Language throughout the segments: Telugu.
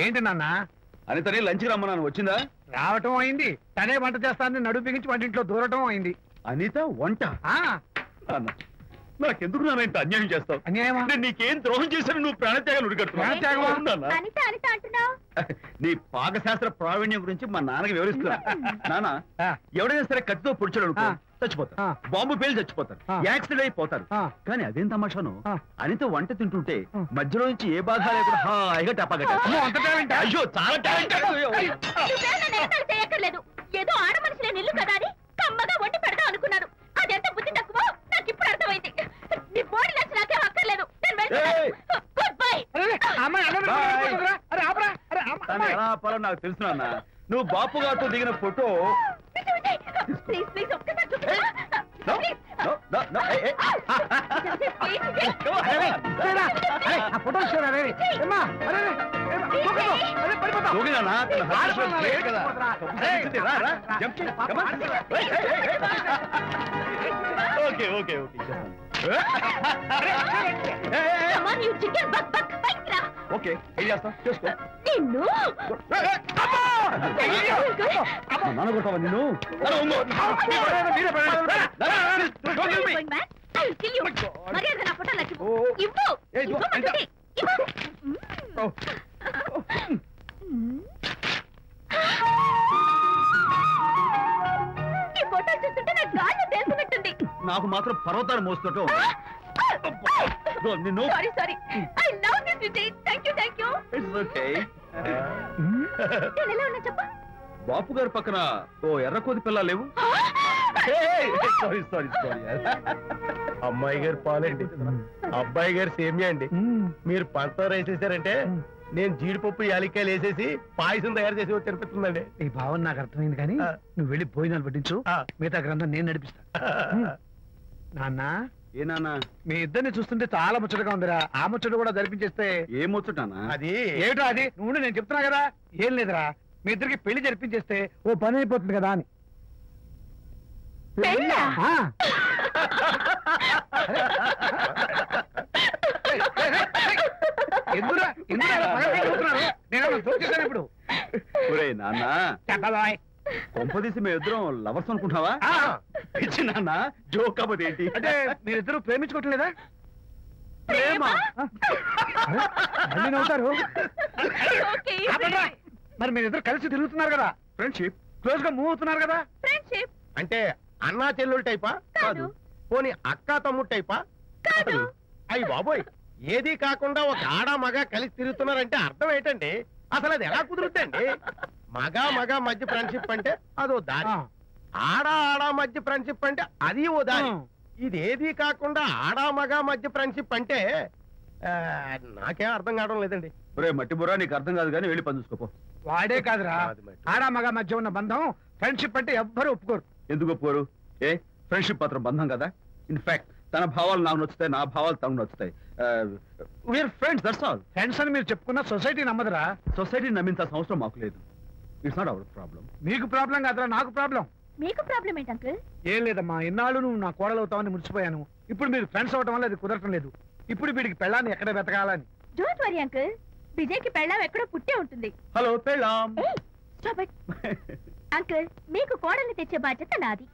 ఏంటి నాన్న? అనితని లంచ్ రమ్మన్నాను, వచ్చిందా? రావటం అయింది, తనే వంట చేస్తానని నడుపు బిగించి వంటింట్లో దూరటం అయింది. అనిత వంట? నాకెందుకు నాన్న ఇంత అన్యాయం చేస్తావు? అన్యాయమా? నీకేం ద్రోహం చేశాను? నువ్వు ప్రాణత్యాగాలు ఉడిగడుతున్నావు. నీ పాకశాస్త్ర ప్రావీణ్యం గురించి మా నాన్నకి వివరిస్తున్నా. నాన్న, ఎవడైనా సరే కత్తితో పొడిచాడు అనుకో చచ్చిపోతారు, బాంబు పేలు చచ్చిపోతారు, యాక్సిడెంట్ అయిపోతారు. కానీ అదేం తమాషాను, అనిత వంట తింటుంటే మధ్యలో నుంచి ఏ బాధ లేకుండా హాయిగా టపాగట్టారు. అయ్యో చాలా టాలెంట్. ఏదో ఆడ మనిషిలో నిల్లు కదా అని కమ్మగా వండి పెడతా అనుకున్నాను. అదెంత బుద్ధి తక్కువ నాకు ఇప్పుడు అర్థమైంది. నీ బాడీ లంచ్ నాకేం అక్కర్లేదు. Good bye. ఎలా ఆపాలో నాకు తెలుసు నాన్న. నువ్వు బాపు గారితో దిగిన ఫోటో ప్లీజ్ ప్లీజ్ ఒక్కసారి చూపించు. ఓకే ఓకే ఓకే ఓకే ఏం చేస్తాం చేసుకో. నాన్న కొట్టావా నిన్ను? నాకు మాత్రం పర్వతాలు మోస్తుంటావు నిన్ను. బాపు గారి పక్కన ఓ ఎర్రకోతి పిల్ల లేవు? Sorry sorry sorry. అమ్మాయి గారు పాలండి, అబ్బాయి గారు సేమియా అండి. మీరు పంచదార వేసేసారంటే నేను జీడిపప్పు యాలికాయలు వేసేసి పాయసం తయారు చేసి తినిపిస్తుందండి. ఈ భావన నాకు అర్థమైంది, కానీ నువ్వు వెళ్ళి భోజనాలు పట్టించు, మిగతా గ్రంథం నేను నడిపిస్తా. నాన్న, ఏ నాన్న, మీ ఇద్దరిని చూస్తుంటే చాలా ముచ్చటగా ఉందిరా. ఆ ముచ్చట కూడా జరిపించేస్తే. ఏ ముచ్చటానా? అది ఏమిటో అది నువ్వు నేను చెప్తున్నా కదా. ఏం లేదురా, మీ ఇద్దరికి పెళ్లి జరిపించేస్తే ఓ పని అయిపోతుంది కదా అని. ఎందురా నేను చూసేసాను ఇప్పుడు. నాన్న కొంపదీసి మేము ఇద్దరం లవర్స్ అనుకుంటున్నావా? పిచ్చి నాన్న, జోక్ కాకపోతే ఏంటి? అంటే మీరిద్దరు ప్రేమించుకోవట్లేదా? ప్రేమ అవుతారు. మరి మీరిద్దరు కలిసి తిరుగుతున్నారు కదా. ఫ్రెండ్షిప్. క్లోజ్ గా మూవ్ అవుతున్నారు కదా. ఫ్రెండ్షిప్ అంటే అన్నా చెల్లెలు టైపా? కాదు. పోనీ అక్కా తమ్ముడు టైపా? కాదు. అయ్యి బాబోయ్, ఏది కాకుండా ఒక ఆడ మగ కలిసి తిరుగుతున్నారంటే అర్థం ఏంటండి? అసలు అది ఎలా కుదురుద్దండి? మగ మగ మధ్య ఫ్రెండ్షిప్ అంటే అదో దారి, ఆడ ఆడ మధ్య ఫ్రెండ్షిప్ అంటే అది ఓ దారి. ఇదేది కాకుండా ఆడ మగ మధ్య ఫ్రెండ్షిప్ అంటే నాకేం అర్థం కావడం లేదండి. మట్టి బుర్రా, నీకు అర్థం కాదు కానీ వెళ్ళి పని చూసుకోపో. వాడే కాదురా, ఆడ మగ మధ్య ఉన్న బంధం ఫ్రెండ్షిప్ అంటే ఎవ్వరు ఒప్పుకోరు. ఎందుకు ఒప్పుకోరు? ఏ ఫ్రెండ్షిప్ మాత్రం బంధం కదా. ఇన్ఫాక్ట్ తన భావాలు నాకు నచ్చుతాయి, నా భావాలు తనకు నచ్చుతాయి. We're friends, that's all. Friends అని మీరు చెప్పుకున్న సొసైటీ నమ్మదురా. సొసైటీని నమ్మించాల్సిన అవసరం మాకు లేదు. It's not our problem. మీకు ప్రాబ్లం కాదురా, నాకు ప్రాబ్లం. మీకు ప్రాబ్లం ఏంటి అంకుల్? ఏం లేదమ్మా, ఇన్నాళ్ళు నువ్వు నా కోడలు అవుతావని మురిసిపోయాను. ఇప్పుడు మీరు ఫ్రెండ్స్ అవటం వల్ల అది కుదరటం లేదు. ఇప్పుడు వీడికి పెళ్ళాన్ని ఎక్కడ వెతకాలని. డోంట్ వరీ అంకుల్, విజయ్కి పెళ్ళాం ఎక్కడో పుట్టే ఉంటుంది. హలో పెళ్ళాం. స్టాప్ ఇట్ అంకుల్, మీకు కోడల్ని తెచ్చే బాధ్యత నాది.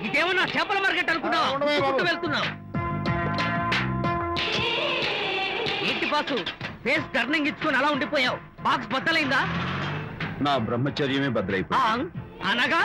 ఇదేమన్నా చేపల మార్కెట్ అనుకున్నావు? వెళ్తున్నావు ఏంటి బాసు, ఫేస్ టర్నింగ్ ఇచ్చుకుని అలా ఉండిపోయావు? బాక్స్ బద్దలైందా? నా బ్రహ్మచర్యమే బద్దలైపోయింది. అనగా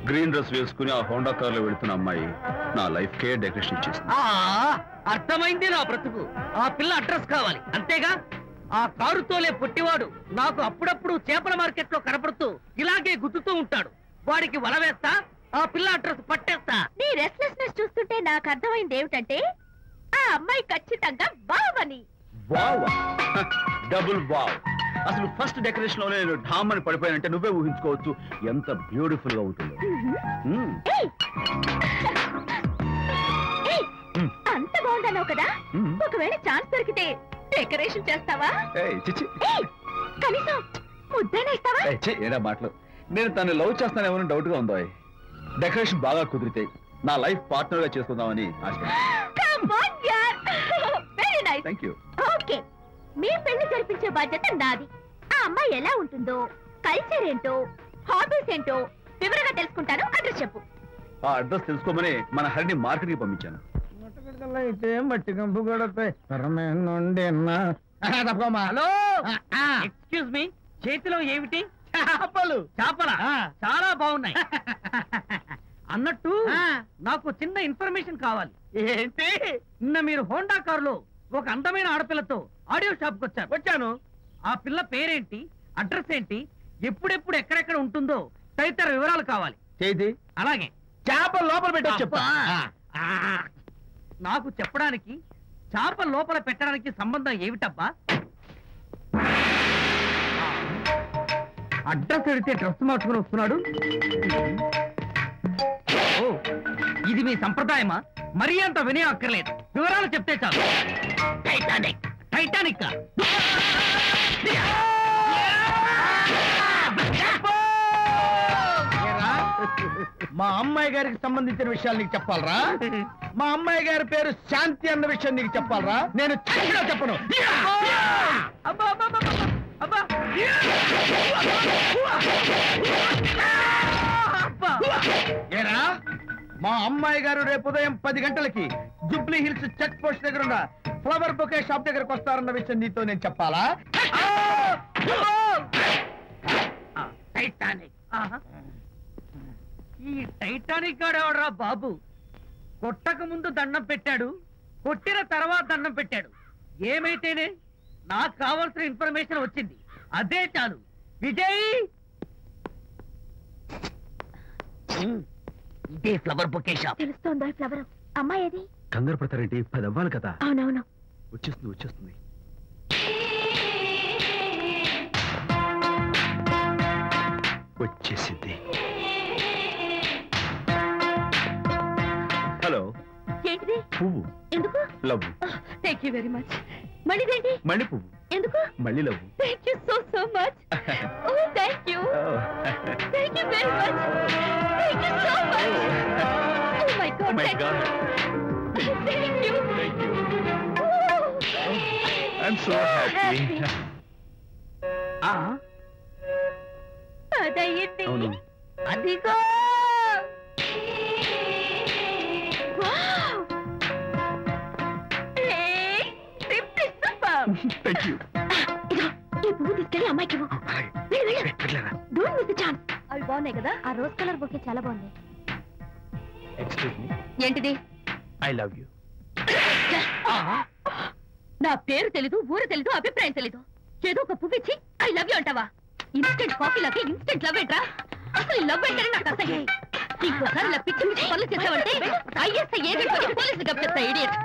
గ్రీన్ డ్రెస్ వేసుకుని ఆ హోండా కార్ లో వెళుతున్న అమ్మాయి నా లైఫ్ కే డెకరేషన్ ఇచ్చేసింది. అర్థమైంది నా బ్రతుకు. ఆ పిల్ల అడ్రస్ కావాలి అంతేగా. ఆ కారుతోలే పుట్టివాడు నాకు అప్పుడప్పుడు చేపల మార్కెట్ లో కనపడుతూ ఇలాగే గుద్దుతూ ఉంటాడు. వాడికి వల వేస్తా, ఆ పిల్ల అడ్రస్ పట్టేస్తా. నీ రెస్ట్లెస్నెస్ చూస్తుంటే నాకు అర్థమైంది ఏమిటంటే ఆ అమ్మాయి ఖచ్చితంగా బావని. Wow, double wow. అసలు ఫస్ట్ డెకరేషన్ లోనే నేను ఢామ్ అని పడిపోయానంటే నువ్వే ఊహించుకోవచ్చు ఎంత బ్యూటిఫుల్ గా ఉంటుందో. అంత బాగుందన్నావు కదా, ఒకవేళ ఛాన్స్ దొరికితే డెకరేషన్ చేస్తావా? కనీసం ముద్దైనా ఇస్తావా? ఏడా మాటలు. నేను తను లవ్ చేస్తానేమో డౌట్ గా ఉందో. డెకరేషన్ బాగా కుదిరితే నా లైఫ్ పార్ట్నర్ గా చేసుకుందామని ఆశ. Very nice. థాంక్యూ. ఓకే, మీ పెళ్లి జరిపించే బాధ్యత నాది. ఆ అమ్మాయి ఎలా ఉంటుందో, కల్చర్ ఏంటో, హాబీస్ ఏంటో వివరంగా తెలుసుకుంటాను. అడ్రస్ చెప్పు. ఆ అడ్రస్ తెలుసుకోమని మన హరిని మార్కెట్ కి పంపించాను. అయితే మట్టి కంపు కొడతాయి. హలో, ఎక్స్క్యూజ్ మీ, చేతిలో ఏమిటి? చేపలు. చేపలా? చాలా బాగున్నాయి. అన్నట్టు నాకు చిన్న ఇన్ఫర్మేషన్ కావాలి. ఏంటి? నిన్న మీరు హోండా కారులో ఒక అందమైన ఆడపిల్లతో ఆడియో షాప్ కు వచ్చాను. ఆ పిల్ల పేరేంటి, అడ్రస్ ఏంటి, ఎప్పుడెప్పుడు ఎక్కడెక్కడ ఉంటుందో తదితర వివరాలు కావాలి. చేతి అలాగే చేపలు లోపల పెట్టొచ్చు. అబ్బా. నాకు చెప్పడానికి చేప లోపల పెట్టడానికి సంబంధం ఏమిటబ్బా? అడ్రస్ అడిగితే డ్రెస్ మార్చుకుని వస్తున్నాడు. ఓ, ఇది మీ సంప్రదాయమా? మరీ అంత వినయం అక్కర్లేదు, వివరాలు చెప్తే చాలు. టైటానిక్. టైటానిక్ మా అమ్మాయి గారికి సంబంధించిన విషయాలు నీకు చెప్పాలరా? మా అమ్మాయి గారి పేరు శాంతి అన్న విషయం నీకు చెప్పాలరా? నేను చచ్చినా చెప్పను. అబ్బా అబ్బా అబ్బా అబ్బా. ఏరా, మా అమ్మాయి గారు రేపు ఉదయం 10 గంటలకి జుబ్లీ హిల్స్ చెక్ పోస్ట్ దగ్గర ఉన్న ఫ్లవర్ బొకే షాప్ దగ్గరకు వస్తారన్న విషయం నీతో నేను చెప్పాలా? టైటానిక్. ఈ టైటానిక్ గాడెవడరా బాబు? కొట్టక ముందు దండం పెట్టాడు, కొట్టిన తర్వాత దండం పెట్టాడు. ఏమైతేనే నాకు కావాల్సిన ఇన్ఫర్మేషన్ వచ్చింది, అదే చాలు. విజయ్, ఇదే ఫ్లవర్ బొకే షాప్. తెలుస్తోందా ఫ్లవర్? అమ్మాయి ఏది? కంగారు పడతారేంటి? 10 అవ్వాలి కదా. అవునవును, వచ్చేస్తుంది వచ్చేస్తుంది. వచ్చేసింది. హలో. ఏంటిది? పువ్వు. ఎందుకు? Love. Thank you very much. మళ్ళీదేంటి? మళ్ళీ పువ్వు. ఎందుకు? మళ్ళీ love. Thank you so much. Oh thank you. Thank you very much. Thank you so much. Oh my God. My God. Thank you. Thank you. I'm so happy. అదయ్యింది. అవును. అదిగో. Thank you. ఈ పువ్వు తీసుకెళ్ళి అమ్మాయికి ఇవ్వు. వెళ్ళు, వెళ్ళు. Don't miss the chance. అవి బాగున్నాయి కదా? ఆ రోజ్ కలర్ బొకే చాలా బాగుంది. Excuse me. ఏంటిది? I love you. నా పేరు తెలీదు, ఊరు తెలీదు, అభిప్రాయం తెలీదు. ఏదో ఒక పువ్వు ఇచ్చి ఐ లవ్ యూ అంటావా? ఇన్స్టెంట్ కాఫీ లాగే ఇన్స్టెంట్ లవ్ ఏంట్రా? అసలు లవ్ ఏంటని నాకు అసహ్యం. ఇంకోసారి ఇలా పిచ్చి పిచ్చి పనులు చేసావంటే ఐఎస్ఐ ఏజెంట్ పోలీసులు కప్పిస్తా. ఇడియట్.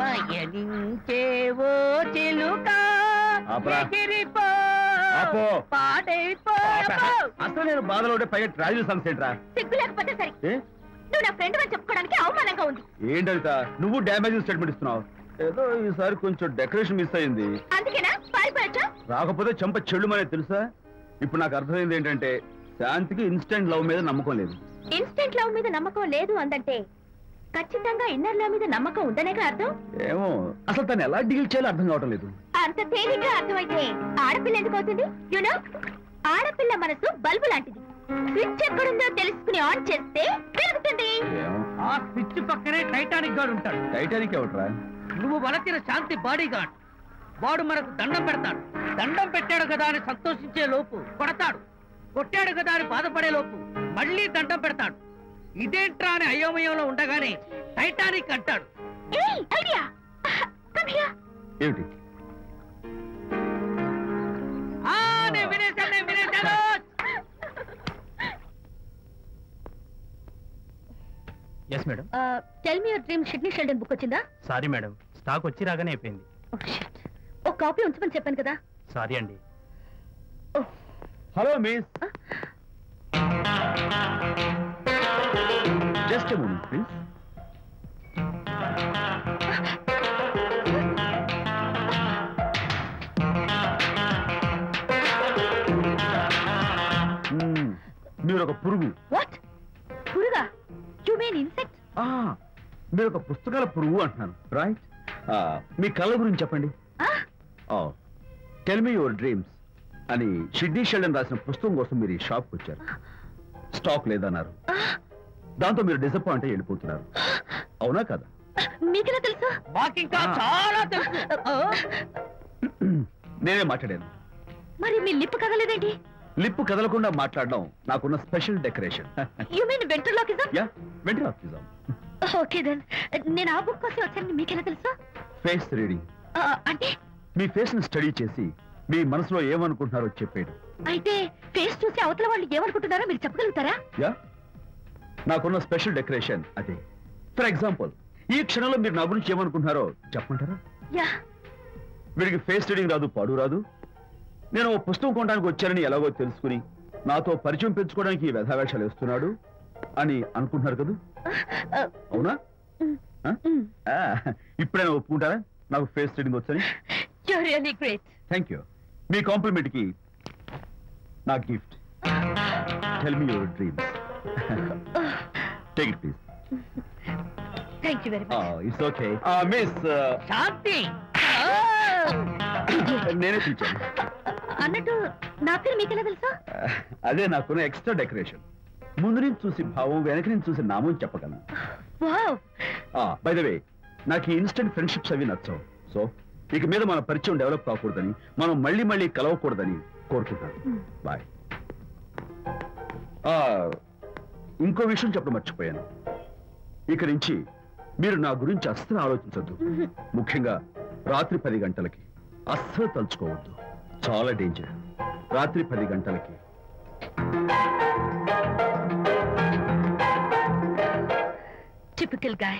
పయనించేవో చిలుక ఎగిరిపో, పాడైపో. అసలు నేను బాధలో ఉంటే పైగా ట్రాజడీ సాంగ్స్ ఏంట్రా? సిగ్గు లేకపోతే సరే. నువ్వు నా ఫ్రెండ్ అని చెప్పుకోవడానికి అవమానంగా ఉంది. ఏంటంటే నువ్వు డ్యామేజింగ్ స్టేట్మెంట్ ఇస్తున్నావు. ఏదో ఈసారి కొంచెం డెకరేషన్ మిస్ అయింది. అందుకేనా పారిపోయొచ్చా? రాకపోతే చెంప చెడుమనే తెలుసా? ఇప్పుడు నాకు అర్థమైంది ఏంటంటే శాంతికి ఇన్స్టెంట్ లవ్ మీద నమ్మకం లేదు. ఇన్స్టెంట్ లవ్ మీద నమ్మకం లేదు అందంటే ఖచ్చితంగా ఇన్నర్ లవ్ మీద నమ్మకం ఉందనేగా అర్థం. ఏమో అసలు తను ఎలా డీల్ చేయాలో అర్థం కావటం లేదు. అంత తేలిగ్గా అర్థమైతే ఆడపిల్ల ఎందుకు అవుతుంది? యూనో, ఆడపిల్ల మనసు బల్బు లాంటిది. స్విచ్ ఎక్కడుందో తెలుసుకుని ఆన్ చేస్తే పెరుగుతుంది. ఆ స్విచ్ పక్కనే టైటానిక్ గార్డ్ ఉంటాడు. టైటానిక్ ఎవట్రా? నువ్వు వలచిన శాంతి బాడీ గార్డ్. వాడు మనకు దండం పెడతాడు. దండం పెట్టాడు కదా అని సంతోషించే లోపు కొడతాడు. కొట్టాడు కదా అని బాధపడే లోపు మళ్ళీ దండం పెడతాడు. ఇదేంట్రా అని అయోమయంలో ఉండగానే టైటానిక్ అంటాడు. ఏమిటి? Yes madam. Tell me your dream Sidney Sheldon book వచ్చిందా? సారీ మేడం, స్టాక్ వచ్చి రాగానే అయిపోయింది. ఒక కాపీ ఉంచమని చెప్పాను కదా. సారీ అండి. Hello miss, just a moment please. మీరు ఒక పురుగు. వాట్? పురుగా? You mean insect? మీరు ఒక పుస్తకాల పురుగు అంటున్నాను, రైట్? మీ కళ్ళ గురించి చెప్పండి. టెల్ మీ యువర్ డ్రీమ్స్ అని షిడ్నీ షెల్డన్ రాసిన పుస్తకం కోసం మీరు ఈ షాప్కి వచ్చారు. స్టాక్ లేదన్నారు, దాంతో మీరు డిసప్పాయింట్ అయ్యి వెళ్ళిపోతున్నారు. అవునా కదా? మీకెలా తెలుసు? మాకింకా చాలా తెలుసు. నేనే మాట్లాడాను. మరి మీ లిప్ కదలేదేంటి? లిప్పు కదలకుండా మాట్లాడడం నాకున్న special decoration. You mean ventriloquism? Yeah, ventriloquism. Okay then. నేను ఆ బుక్ కోసం వచ్చానని మీకెలా తెలుసు? ఫేస్ రీడింగ్ అంటే మీ ఫేస్ ని స్టడీ చేసి మీ మనసులో ఏమనుకుంటున్నారో చెప్పేది. అయితే ఫేస్ చూసి అవతల వాళ్ళు ఏమనుకుంటున్నారో మీరు చెప్పగలుగుతారా? యా, నాకున్న స్పెషల్ డెకరేషన్ అదే. ఫర్ ఎగ్జాంపుల్, ఈ క్షణంలో మీరు నా గురించి ఏమనుకుంటున్నారో చెప్పమంటారా? యా. వీడికి ఫేస్ రీడింగ్ రాదు, పాడు రాదు. నేను ఓ పుస్తకం కొనడానికి వచ్చానని ఎలాగో తెలుసుకుని నాతో పరిచయం పెంచుకోవడానికి ఈ వ్యధావేషాలు వేస్తున్నాడు అని అనుకుంటున్నారు కదా? అవునా? ఇప్పుడైనా ఒప్పుకుంటారా నాకు ఫేస్ రీడింగ్ వచ్చని? You're really great. Thank you. మీ కాంప్లిమెంట్ కి నా గిఫ్ట్. Tell me your dreams. Take it please. Thank you very much. It's okay. Miss Shanti. నేనే పిలిచాను. అన్నట్టు నా పేరు మీకెలా తెలుసా? అదే నాకున్న ఎక్స్ట్రా డెకరేషన్. ముందు నుంచి చూసి భావం, వెనక నుంచి చూసి నామం చెప్పగలను. వావ్. బై ద వే, నాకు ఈ ఇన్స్టెంట్ ఫ్రెండ్షిప్స్ అవి నచ్చవు. సో ఇక మీద మన పరిచయం డెవలప్ కాకూడదని, మనం మళ్ళీ మళ్ళీ కలవకూడదని కోరుకుంటాను. బాయ్. ఇంకో విషయం చెప్పడం మర్చిపోయాను. ఇక నుంచి మీరు నా గురించి అస్సలు ఆలోచించద్దు. ముఖ్యంగా రాత్రి 10 గంటలకి అస్సలు తలుచుకోవద్దు. చాలా డేంజర్. రాత్రి 10 గంటలకి. Typical guy.